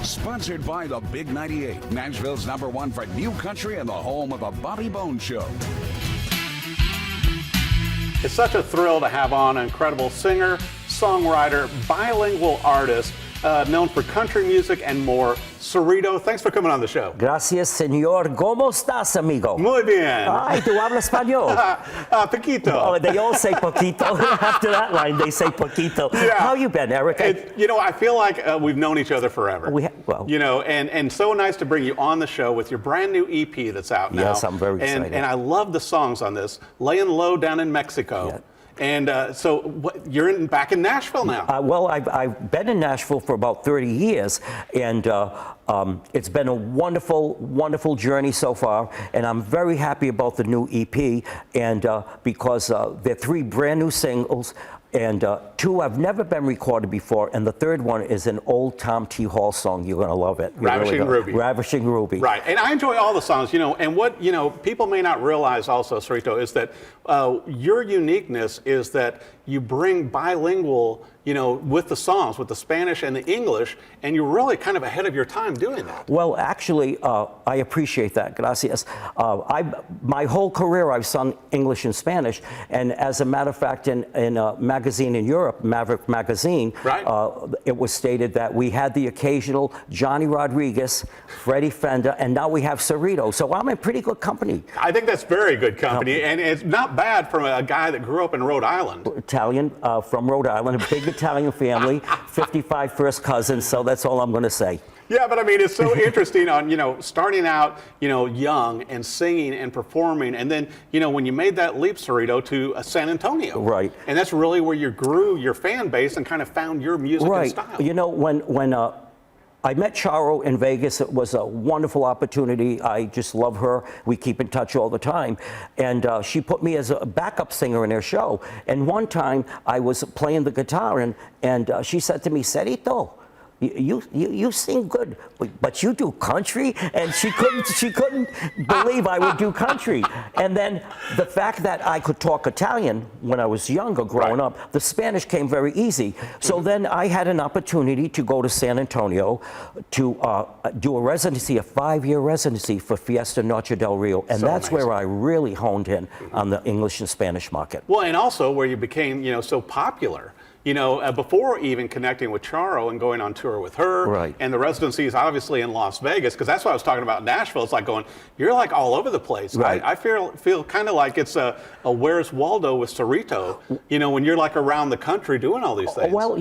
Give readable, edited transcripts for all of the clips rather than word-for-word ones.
Sponsored by the Big 98, Nashville's #1 for new country and the home of the Bobby Bones Show. It's such a thrill to have on an incredible singer, songwriter, bilingual artist, known for country music and more. Cerrito, thanks for coming on the show. Gracias, señor. ¿Cómo estás, amigo? Muy bien. Ay, ¿tú hablas español? Poquito. Oh, they all say poquito. After that line, they say poquito. Yeah. How you been, Eric? I feel like we've known each other forever. Well. And so nice to bring you on the show with your brand new EP that's out now. Yes, I'm very excited. And I love the songs on this. Layin Low Down in Mexico. Yeah. And you're back in Nashville now. Well, I've been in Nashville for about 30 years, and it's been a wonderful, wonderful journey so far, and I'm very happy about the new EP, and because they're 3 brand new singles, and 2 have never been recorded before, and the 3rd one is an old Tom T. Hall song. You're going to love it. Ravishing Ruby. Ravishing Ruby. Right, and I enjoy all the songs, and what, people may not realize also, Cerrito, is that your uniqueness is that you bring bilingual, with the songs, with the Spanish and the English, and you're really kind of ahead of your time doing that. Well, actually, I appreciate that. Gracias. My whole career, I've sung English and Spanish, and as a matter of fact, in a magazine in Europe, Maverick Magazine, right. It was stated that we had the occasional Johnny Rodriguez, Freddie Fender, and now we have Cerrito. So I'm in pretty good company. I think that's very good company, and it's not bad from a guy that grew up in Rhode Island. Italian, from Rhode Island, a big Italian family, 55 first cousins, so that's all I'm going to say. Yeah, but I mean, it's so interesting on, starting out, young and singing and performing. And then, when you made that leap, Cerrito, to San Antonio. Right. And that's really where you grew your fan base and kind of found your music and style. When I met Charo in Vegas, it was a wonderful opportunity. I just love her. We keep in touch all the time. And she put me as a backup singer in her show. And one time I was playing the guitar and she said to me, Cerrito, you sing good, but you do country? And she couldn't believe I would do country. And then the fact that I could talk Italian when I was younger, growing up, the Spanish came very easy. So then I had an opportunity to go to San Antonio to do a residency, a 5-year residency for Fiesta Noche del Rio. And that's amazing. Where I really honed in on the English and Spanish market. Well, and also where you became, so popular. Before even connecting with Charo and going on tour with her, right. And the residencies obviously in Las Vegas, because that's what I was talking about in Nashville. It's like going, you're like all over the place. Right. I feel kind of like it's a Where's Waldo with Cerrito, when you're like around the country doing all these things. Well,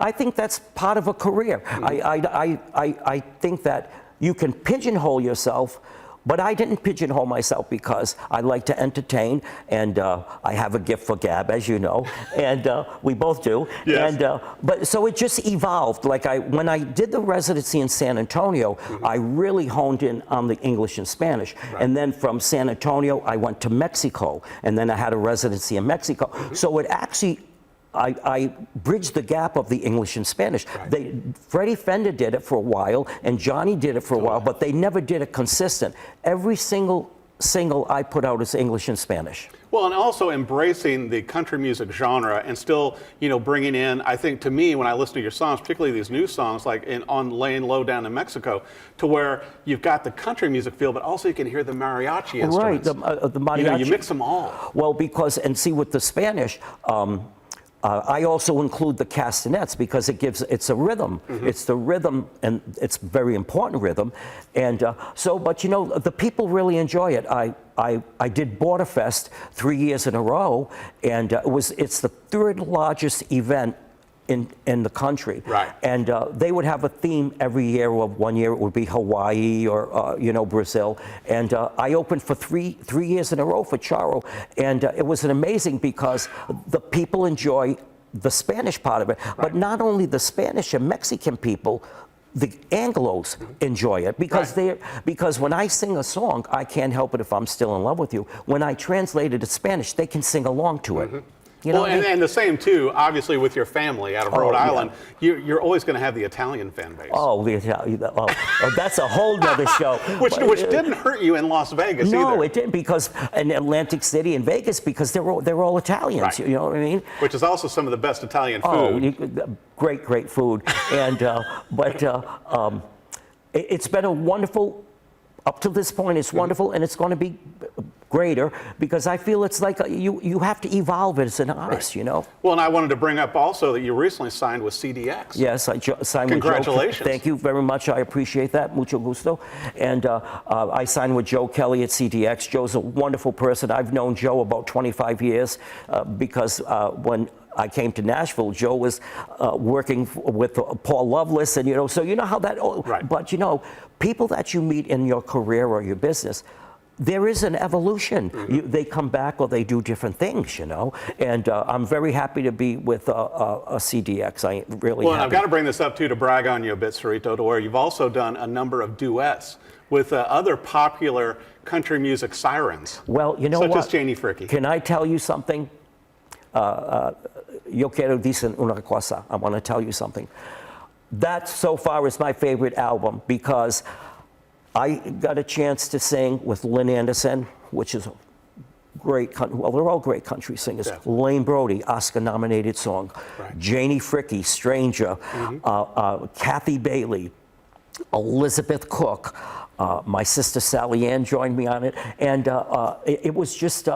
I think that's part of a career. Mm-hmm. I think that you can pigeonhole yourself. But I didn't pigeonhole myself because I like to entertain, and I have a gift for gab, as you know, and we both do. Yes. And but so it just evolved. Like when I did the residency in San Antonio, mm-hmm. I really honed in on the English and Spanish. Right. And then from San Antonio, I went to Mexico, and then I had a residency in Mexico. Mm-hmm. So it actually. I bridged the gap of the English and Spanish. Right. Freddie Fender did it for a while, and Johnny did it for a while, but they never did it consistent. Every single I put out is English and Spanish. Well, and also embracing the country music genre and still, bringing in, I think to me, when I listen to your songs, particularly these new songs like on Layin Low Down in Mexico, to where you've got the country music feel, but also you can hear the mariachi instruments. Right, the mariachi. You mix them all. Well, see, with the Spanish, I also include the castanets because it's a rhythm. Mm-hmm. It's the rhythm, and it's very important rhythm. And but the people really enjoy it. I did Border Fest 3 years in a row, and it's the 3rd largest event in the country. Right. And they would have a theme every year. Of 1 year it would be Hawaii or Brazil. And I opened for three years in a row for Charo, and it was amazing because the people enjoy the Spanish part of it, right. But not only the Spanish and Mexican people. The Anglos enjoy it because when I sing a song, I can't help it if I'm still in love with you. When I translate it to Spanish, they can sing along to it. Mm-hmm. You know Well, what I mean? and the same too, obviously, with your family out of Rhode Island, you're always going to have the Italian fan base. Oh, that's a whole nother show. Which didn't hurt you in Las Vegas either. No, it didn't, because in Atlantic City and Vegas, because they're all Italians. Right. You know what I mean? Which is also some of the best Italian food. Oh, great food. And it's been a wonderful. Up to this point, it's wonderful, and it's going to be greater, because I feel it's like you have to evolve as an artist, Right. you know. Well, and I wanted to bring up also that you recently signed with CDX. Yes, I signed Congratulations. with Joe. Thank you very much. I appreciate that. Mucho gusto. And I signed with Joe Kelly at CDX. Joe's a wonderful person. I've known Joe about 25 years because when I came to Nashville, Joe was working with Paul Loveless, and so you know how that. Right. But people that you meet in your career or your business, there is an evolution. They come back or they do different things, And I'm very happy to be with a CDX. I really. Well, and I've got to bring this up too to brag on you a bit, Cerrito, to where you've also done a number of duets with other popular country music sirens. Well, you know what? Such as Janie Fricke. Can I tell you something? Yo quiero decir una cosa. I want to tell you something. That so far is my favorite album, because I got a chance to sing with Lynn Anderson, which is a great country. Well, they're all great country singers. Definitely. Lane Brody, Oscar-nominated song. Right. Janie Fricke, Stranger. Kathy Bailey, Elizabeth Cook. My sister Sally Ann joined me on it, and it was just.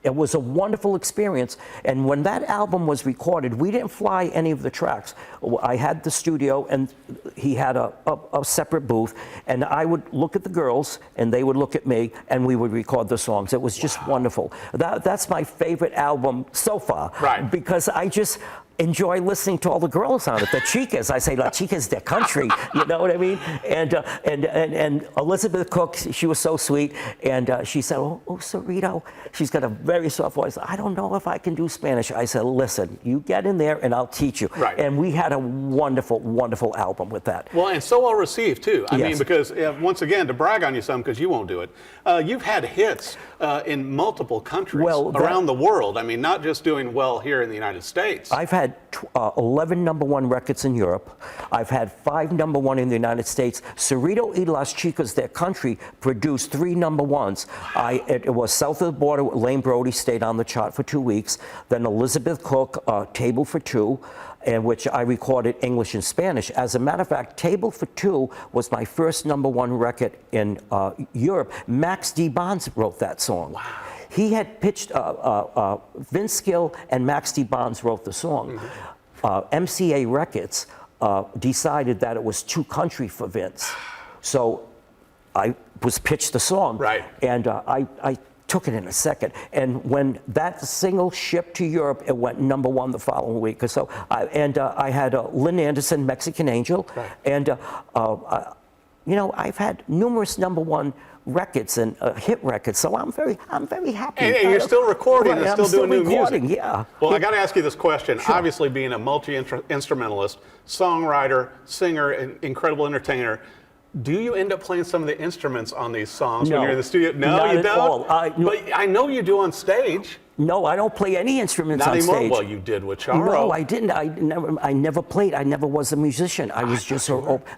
It was a wonderful experience. And when that album was recorded, we didn't fly any of the tracks. I had the studio, and he had a separate booth, and I would look at the girls, and they would look at me, and we would record the songs. It was just wonderful. That's my favorite album so far. Right. Because I just enjoy listening to all the girls on it. The chicas, I say, La chicas de country, you know what I mean? And Elizabeth Cook, she was so sweet, and she said, oh, Cerrito, she's got a very soft voice. I don't know if I can do Spanish. I said, listen, you get in there and I'll teach you. Right. And we had a wonderful, wonderful album with that. Well, and so well received too. I Yes. mean, because once again, to brag on you some, because you won't do it, you've had hits in multiple countries around the world. I mean, not just doing well here in the United States. I've had 11 #1 records in Europe. I've had 5 #1 in the United States. Cerrito y Las Chicas, their country, produced 3 #1s. It was south of the border. Lane Brody stayed on the chart for 2 weeks. Then Elizabeth Cook, Table for Two, in which I recorded English and Spanish. As a matter of fact, Table for Two was my first #1 record in Europe. Max D. Bonds wrote that song. Wow. He had pitched, Vince Gill and Max D. Bonds wrote the song. MCA Records decided that it was too country for Vince. So I was pitched the song. Right. And I took it in a second. And when that single shipped to Europe, it went #1 the following week or so. I had Lynn Anderson, Mexican Angel. Right. And, I've had numerous #1 records and hit records, so I'm very happy. And you're still recording and I'm still doing new recording, music. Yeah. Well, I got to ask you this question. Sure. Obviously, being a multi-instrumentalist, songwriter, singer, and incredible entertainer, do you end up playing some of the instruments on these songs when you're in the studio? No, not you at don't. all. But I know you do on stage. No, I don't play any instruments Not on anymore. stage. Well, you did with Charo. No, I didn't. I never played. I never was a musician. I was just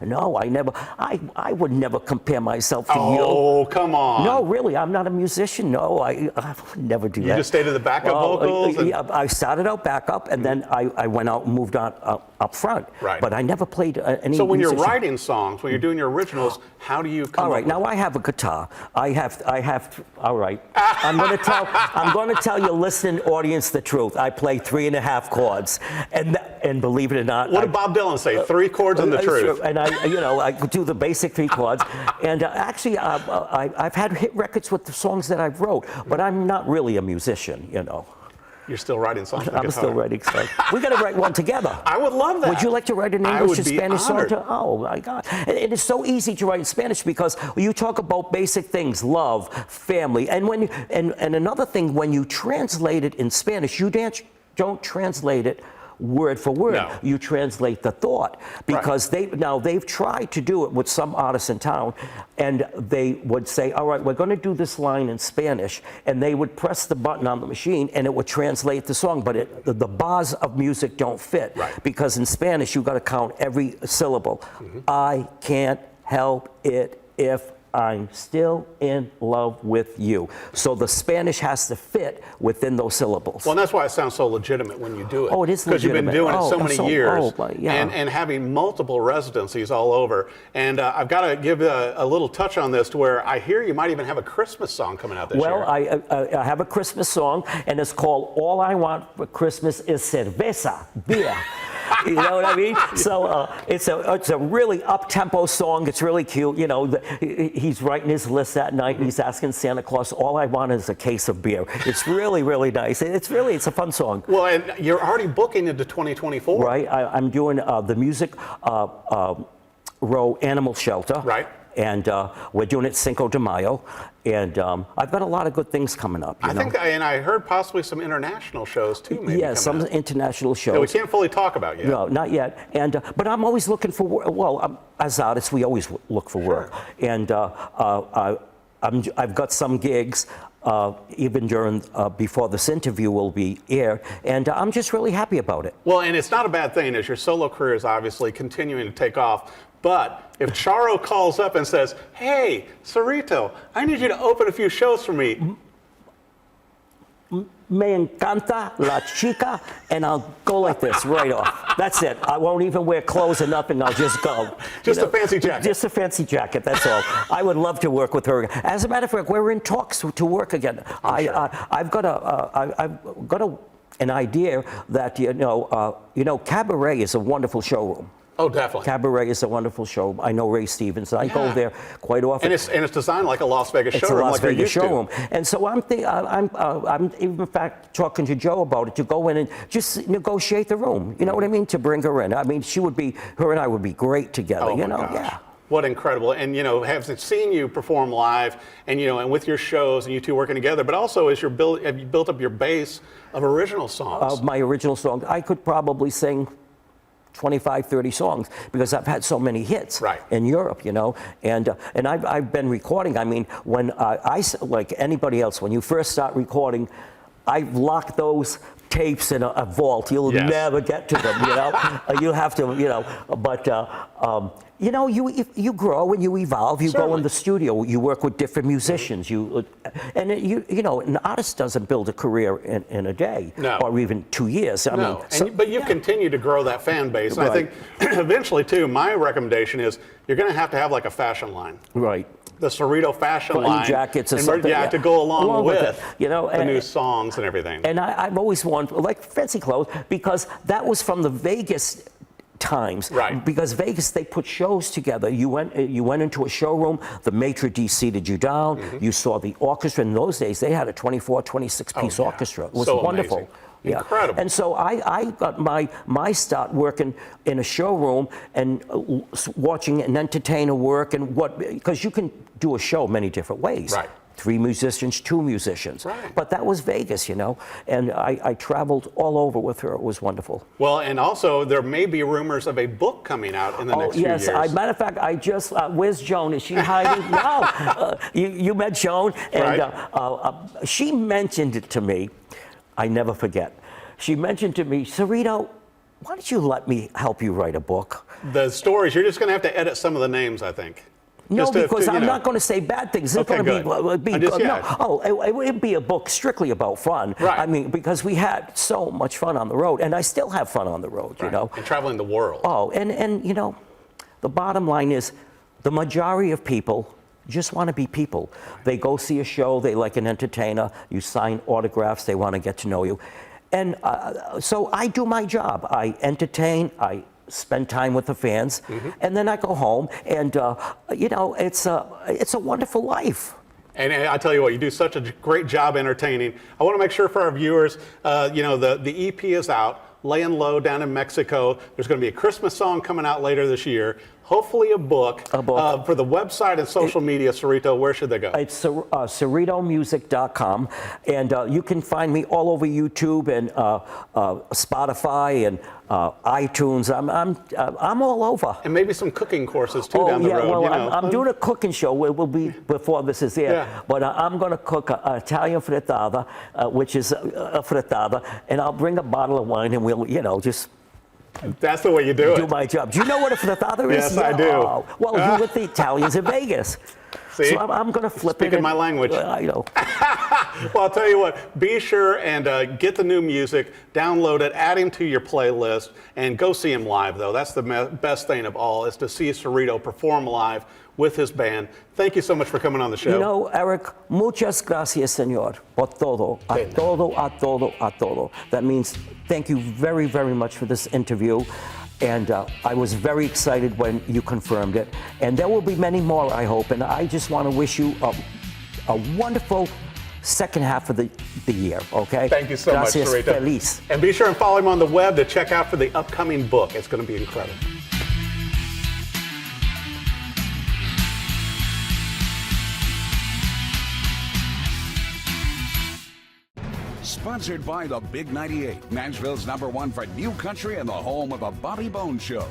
no. I never. I would never compare myself to you. Oh, come on. No, really, I'm not a musician. No, I would never do that. You just stayed at the backup vocals? Yeah, I started out backup, and then I went out and moved on up front. Right. But I never played any. So when musician. you're writing songs, when you're doing your originals, how do you come All right, up with now I have a guitar. I have. All right, I'm going to tell your listening audience the truth. I play 3.5 chords, and believe it or not. What did Bob Dylan say? 3 chords and the truth. And I could do the basic 3 chords. And actually, I've had hit records with the songs that I've wrote, but I'm not really a musician, You're still writing songs on the I'm guitar. still writing songs. We got to write one together. I would love that. Would you like to write an I English would and be Spanish song? honored. Oh my God! It is so easy to write in Spanish because you talk about basic things: love, family, and and another thing, when you translate it in Spanish, you don't translate it word for word. No. You translate the thought, because they've tried to do it with some artists in town, and they would say, all right, we're going to do this line in Spanish, and they would press the button on the machine and it would translate the song, but the bars of music don't fit, because in Spanish you got to count every syllable. I can't help it if I'm still in love with you. So the Spanish has to fit within those syllables. Well, and that's why it sounds so legitimate when you do it. Oh, it is legitimate. Because you've been doing it so many years, yeah. and having multiple residencies all over. And I've got to give a little touch on this, to where I hear you might even have a Christmas song coming out this year. Well, I have a Christmas song, and it's called All I Want for Christmas is Cerveza, beer. You know what I mean? So it's a really up-tempo song. It's really cute. You know, he's writing his list that night, and he's asking Santa Claus, all I want is a case of beer. It's really, really nice. It's a fun song. Well, and you're already booking into 2024. Right. I'm doing the Music Row Animal Shelter. Right. And we're doing it Cinco de Mayo, and I've got a lot of good things coming up. I think, and I heard possibly some international shows too. Maybe yeah, some international shows. That we can't fully talk about yet. No, not yet. And but I'm always looking for work. Well, as artists, we always look for work, and I've got some gigs. Even during before this interview will be aired, and I'm just really happy about it. Well, and it's not a bad thing, as your solo career is obviously continuing to take off. But if Charo calls up and says, "Hey, Cerrito, I need you to open a few shows for me," Me encanta la chica, and I'll go like this right off. That's it. I won't even wear clothes or nothing. I'll just go. Just a fancy jacket. Just a fancy jacket. That's all. I would love to work with her. As a matter of fact, we're in talks to work again. I've got an idea that Cabaret is a wonderful showroom. Oh, definitely. Cabaret is a wonderful show. I know Ray Stevens. I go there quite often. And it's designed like a Las Vegas showroom. It's a Las like Vegas showroom. And so I'm in fact talking to Joe about it, to go in and just negotiate the room. You know what I mean? To bring her in. I mean, her and I would be great together. Oh, my gosh. Yeah. What incredible. And, have seen you perform live, and, and with your shows and you two working together, but also have you built up your base of original songs? My original songs. I could probably sing 25, 30 songs, because I've had so many hits in Europe, and I've been recording. I mean, when I like anybody else, when you first start recording, I've locked those tapes in a vault. You'll never get to them, you have to, but you grow and you evolve. You go in the studio. You work with different musicians. An artist doesn't build a career in a day, or even 2 years. I mean, but you've continued to grow that fan base. And I think eventually, too, my recommendation is you're going to have like a fashion line. Right. The Cerrito fashion line. Jackets or something. To go along with it, the new songs and everything. And I've always wanted, like, fancy clothes, because that was from the Vegas times. Right. Because Vegas, they put shows together. You went into a showroom, the maitre d' seated you down, you saw the orchestra. In those days, they had a 24, 26-piece orchestra. It was wonderful. Amazing. Incredible. And so I got my start working in a showroom and watching an entertainer work, and because you can do a show many different ways. Right. 3 musicians, 2 musicians. Right. But that was Vegas, and I traveled all over with her. It was wonderful. Well, and also there may be rumors of a book coming out in the next few years. Yes, matter of fact, I just, where's Joan? Is she hiding? No. You met Joan, and she mentioned it to me. I never forget. She mentioned to me, Cerrito, why don't you let me help you write a book? The stories, you're just going to have to edit some of the names, I think. No, because I'm not going to say bad things. It's going to be good. It would be a book strictly about fun. Right. I mean, because we had so much fun on the road, and I still have fun on the road, And traveling the world. Oh, and the bottom line is, the majority of people just want to be people. They go see a show, they like an entertainer, you sign autographs, they want to get to know you. And so I do my job. I entertain, I spend time with the fans, and then I go home, and it's a wonderful life. And I tell you what, you do such a great job entertaining. I want to make sure for our viewers, the EP is out, Layin Low Down in Mexico. There's going to be a Christmas song coming out later this year. hopefully a book. A book. For the website and social media, Cerrito, where should they go? It's CerritoMusic.com, and you can find me all over YouTube and Spotify and iTunes. I'm all over. And maybe some cooking courses too down the road. Well, you know. I'm doing a cooking show. It will be before this is there. Yeah. But I'm going to cook Italian frittata, which is a frittata, and I'll bring a bottle of wine, and we'll, just That's the way you do do it. my job. Do you know what a frittata is? Yes, I do. Oh, well, you're with the Italians in Vegas. See? So I'm going to flip it. Speaking my language. I know. Well, I'll tell you what, be sure and get the new music, download it, add him to your playlist, and go see him live, though. That's the best thing of all, is to see Cerrito perform live with his band. Thank you so much for coming on the show. You know, Eric, muchas gracias, señor, por todo, a todo, a todo, a todo. That means thank you very, very much for this interview. And I was very excited when you confirmed it. And there will be many more, I hope. And I just want to wish you a wonderful second half of the year, okay? Thank you so much, Cerrito. Feliz. And be sure and follow him on the web to check out for the upcoming book. It's going to be incredible. Sponsored by the Big 98, Nashville's #1 for new country and the home of the Bobby Bones Show.